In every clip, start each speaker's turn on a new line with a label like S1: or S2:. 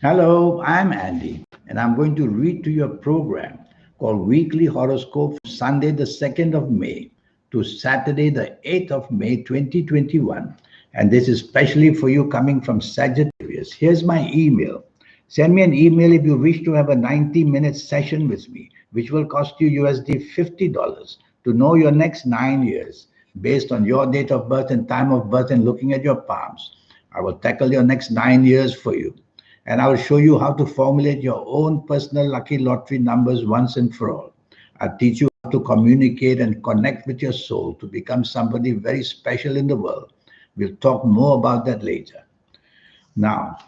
S1: Hello, I'm Andy, and I'm going to read to you a program called Weekly Horoscope from Sunday, the 2nd of May to Saturday, the 8th of May, 2021. And this is specially for you coming from Sagittarius. Here's my email. Send me an email if you wish to have a 90-minute session with me, which will cost you USD $50 to know your next 9 years based on your date of birth and time of birth and looking at your palms. I will tackle your next 9 years for you, and I will show you how to formulate your own personal lucky lottery numbers once and for all. I'll teach you how to communicate and connect with your soul to become somebody very special in the world. We'll talk more about that later. Now,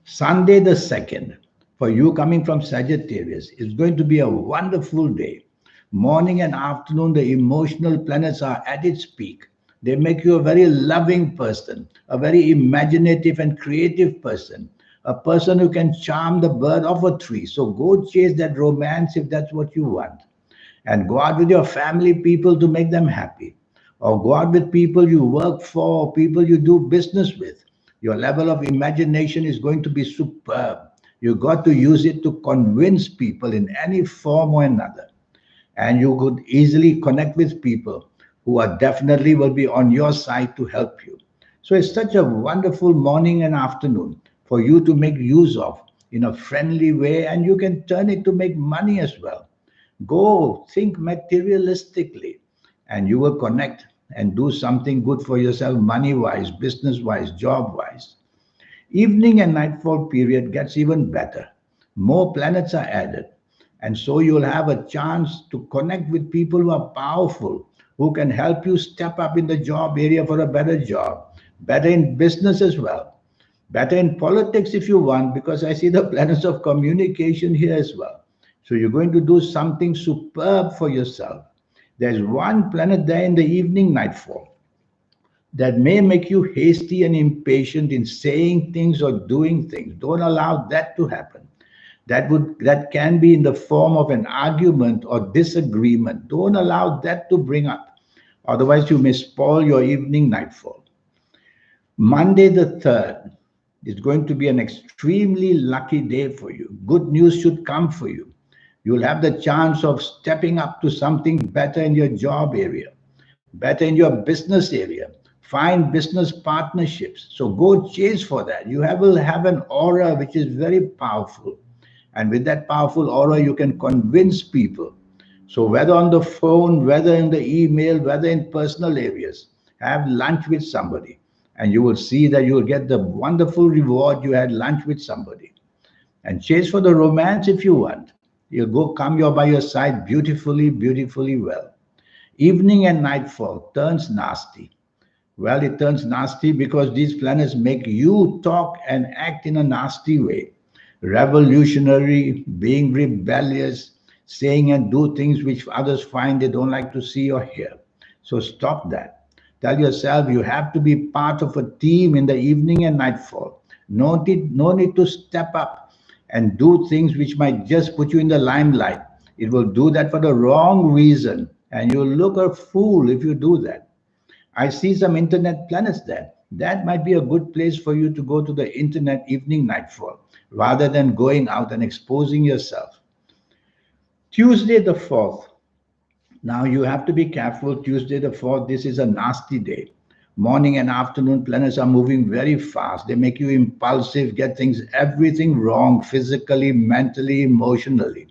S1: Sunday the 2nd, for you coming from Sagittarius, is going to be a wonderful day. Morning and afternoon, the emotional planets are at its peak. They make you a very loving person, a very imaginative and creative person, a person who can charm the bird off a tree. So go chase that romance if that's what you want. And go out with your family people to make them happy. Or go out with people you work for, or people you do business with. Your level of imagination is going to be superb. You got to use it to convince people in any form or another. And you could easily connect with people who are definitely will be on your side to help you. So it's such a wonderful morning and afternoon for you to make use of in a friendly way, and you can turn it to make money as well. Go think materialistically, and you will connect and do something good for yourself, money wise, business wise, job wise. Evening and nightfall period gets even better. More planets are added. And so you'll have a chance to connect with people who are powerful, who can help you step up in the job area for a better job, better in business as well, better in politics if you want, because I see the planets of communication here as well. So you're going to do something superb for yourself. There's one planet there in the evening nightfall that may make you hasty and impatient in saying things or doing things. Don't allow that to happen. That can be in the form of an argument or disagreement. Don't allow that to bring up. Otherwise, you may spoil your evening nightfall. Monday the 3rd is going to be an extremely lucky day for you. Good news should come for you. You'll have the chance of stepping up to something better in your job area, better in your business area. Find business partnerships. So go chase for that. Will have an aura which is very powerful. And with that powerful aura, you can convince people. So whether on the phone, whether in the email, whether in personal areas, have lunch with somebody. And you will see that you will get the wonderful reward you had lunch with somebody. And chase for the romance if you want. You'll go come your by your side beautifully, beautifully well. Evening and nightfall turns nasty. Well, it turns nasty because these planets make you talk and act in a nasty way. Revolutionary, being rebellious, saying and do things which others find they don't like to see or hear. So stop that. Tell yourself you have to be part of a team in the evening and nightfall. No need to step up and do things which might just put you in the limelight. It will do that for the wrong reason, and you'll look a fool if you do that. I see some internet planets there. That might be a good place for you to go to the internet evening nightfall rather than going out and exposing yourself. Tuesday the 4th. Now you have to be careful. Tuesday the 4th, this is a nasty day. Morning and afternoon planets are moving very fast. They make you impulsive, get things, everything wrong physically, mentally, emotionally.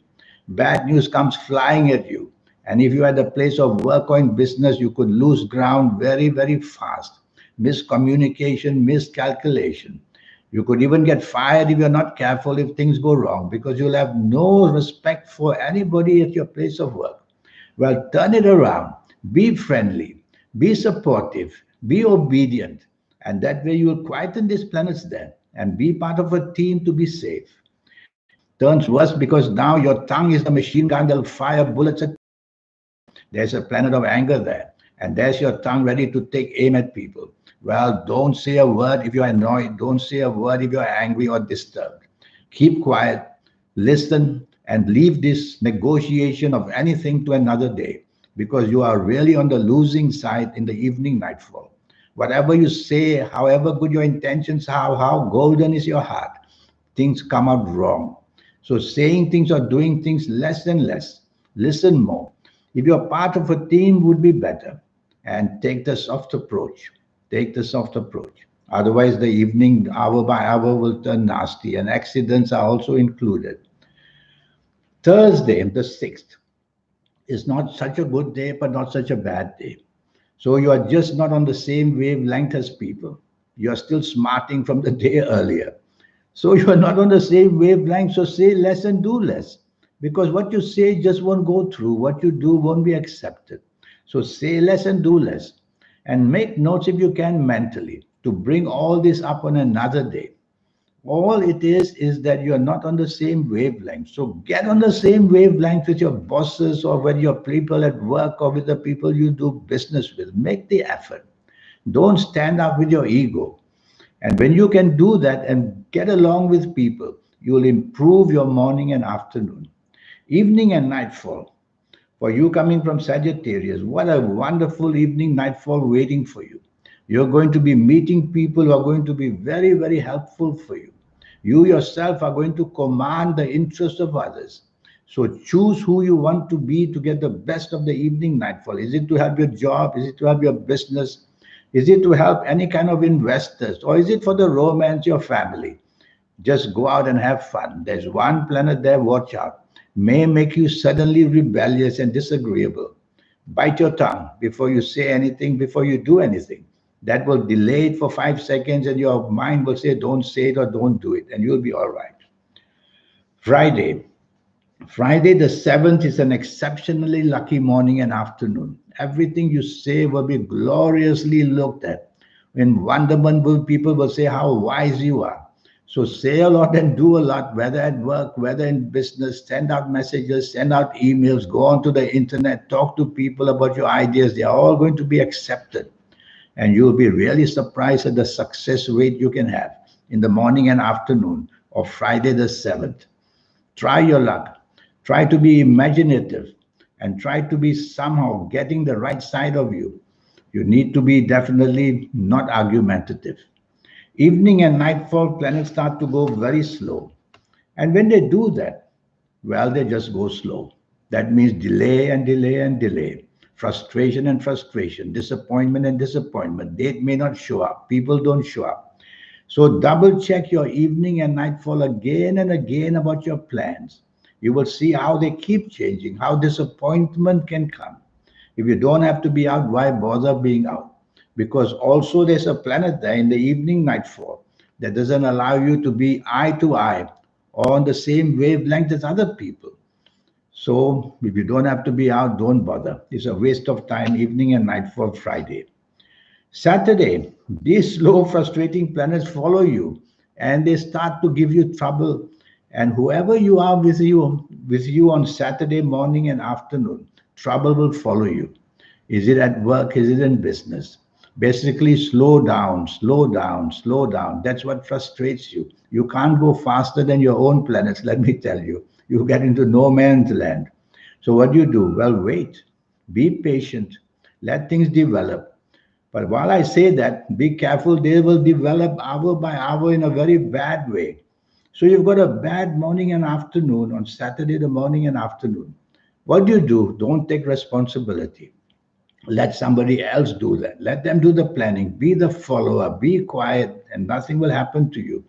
S1: Bad news comes flying at you. And if you're at a place of work or in business, you could lose ground very, very fast. Miscommunication, miscalculation. You could even get fired if you're not careful if things go wrong because you'll have no respect for anybody at your place of work. Well, turn it around. Be friendly, be supportive, be obedient. And that way you'll quieten these planets there and be part of a team to be safe. Turns worse because now your tongue is the machine gun that'll fire bullets at. There's a planet of anger there. And there's your tongue ready to take aim at people. Well, don't say a word if you're annoyed. Don't say a word if you're angry or disturbed. Keep quiet, listen, and leave this negotiation of anything to another day because you are really on the losing side in the evening nightfall. Whatever you say, however good your intentions, how golden is your heart, things come out wrong. So saying things or doing things less and less. Listen more. If you're part of a team, would be better. And take the soft approach. Take the soft approach. Otherwise, the evening, hour by hour, will turn nasty, and accidents are also included. Thursday, the 6th, is not such a good day, but not such a bad day. So you are just not on the same wavelength as people. You are still smarting from the day earlier. So you are not on the same wavelength. So say less and do less. Because what you say just won't go through. What you do won't be accepted. So say less and do less. And make notes if you can mentally to bring all this up on another day. All it is that you're not on the same wavelength. So get on the same wavelength with your bosses or with your people at work or with the people you do business with. Make the effort. Don't stand up with your ego. And when you can do that and get along with people, you will improve your morning and afternoon. Evening and nightfall. For you coming from Sagittarius, what a wonderful evening nightfall waiting for you. You're going to be meeting people who are going to be very, very helpful for you. You yourself are going to command the interest of others. So choose who you want to be to get the best of the evening nightfall. Is it to help your job? Is it to help your business? Is it to help any kind of investors? Or is it for the romance, your family? Just go out and have fun. There's one planet there, watch out. May make you suddenly rebellious and disagreeable. Bite your tongue before you say anything, before you do anything. That will delay it for 5 seconds, and your mind will say, don't say it or don't do it, and you'll be all right. Friday. Friday the 7th is an exceptionally lucky morning and afternoon. Everything you say will be gloriously looked at. In wonderment, people will say how wise you are. So say a lot and do a lot, whether at work, whether in business. Send out messages, send out emails, go onto the internet, talk to people about your ideas. They are all going to be accepted. And you'll be really surprised at the success rate you can have in the morning and afternoon of Friday the 7th. Try your luck. Try to be imaginative and try to be somehow getting the right side of you. You need to be definitely not argumentative. Evening and nightfall, planets start to go very slow. And when they do that, well, they just go slow. That means delay and delay and delay. Frustration and frustration, disappointment and disappointment. Date may not show up. People don't show up. So double check your evening and nightfall again and again about your plans. You will see how they keep changing, how disappointment can come. If you don't have to be out, why bother being out? Because also there's a planet there in the evening nightfall that doesn't allow you to be eye to eye or on the same wavelength as other people. So if you don't have to be out, don't bother. It's a waste of time, evening and nightfall Friday. Saturday, these slow, frustrating planets follow you and they start to give you trouble. And whoever you are with you on Saturday morning and afternoon, trouble will follow you. Is it at work? Is it in business? Basically, slow down, slow down, slow down. That's what frustrates you. You can't go faster than your own planets, let me tell you. You get into no man's land. So what do you do? Well, wait. Be patient. Let things develop. But while I say that, be careful. They will develop hour by hour in a very bad way. So you've got a bad morning and afternoon on Saturday, the morning and afternoon. What do? Don't take responsibility. Let somebody else do that. Let them do the planning. Be the follower. Be quiet and nothing will happen to you.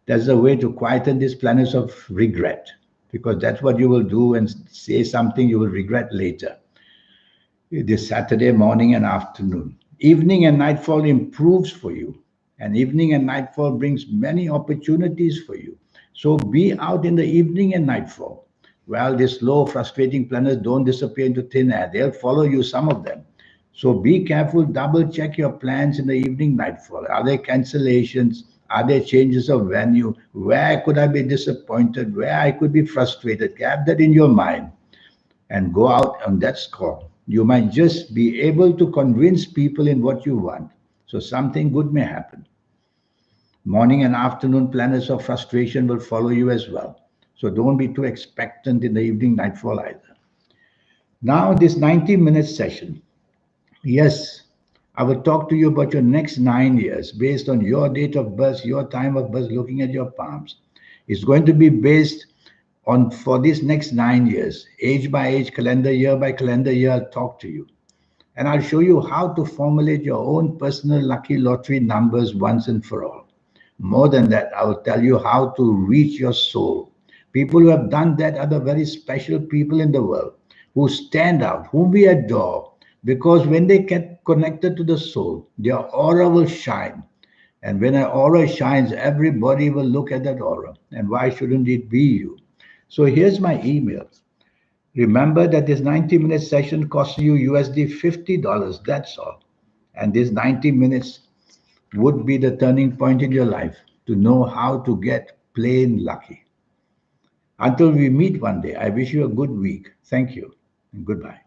S1: That's the way to quieten these planets of regret, because that's what you will do and say something you will regret later. This Saturday morning and afternoon. Evening and nightfall improves for you. And evening and nightfall brings many opportunities for you. So be out in the evening and nightfall. Well, these slow, frustrating planets don't disappear into thin air. They'll follow you, some of them. So be careful, double check your plans in the evening nightfall. Are there cancellations? Are there changes of venue? Where could I be disappointed? Where I could be frustrated? Have that in your mind and go out on that score. You might just be able to convince people in what you want. So something good may happen. Morning and afternoon planets of frustration will follow you as well. So don't be too expectant in the evening nightfall either. Now, this 90-minute session. Yes, I will talk to you about your next 9 years based on your date of birth, your time of birth, looking at your palms. It's going to be based on for these next 9 years, age by age, calendar year by calendar year. I'll talk to you. And I'll show you how to formulate your own personal lucky lottery numbers once and for all. More than that, I will tell you how to reach your soul. People who have done that are the very special people in the world who stand out, whom we adore, because when they get connected to the soul, their aura will shine. And when an aura shines, everybody will look at that aura. And why shouldn't it be you? So here's my email. Remember that this 90-minute session costs you USD $50. That's all. And this 90 minutes would be the turning point in your life to know how to get plain lucky. Until we meet one day, I wish you a good week. Thank you and goodbye.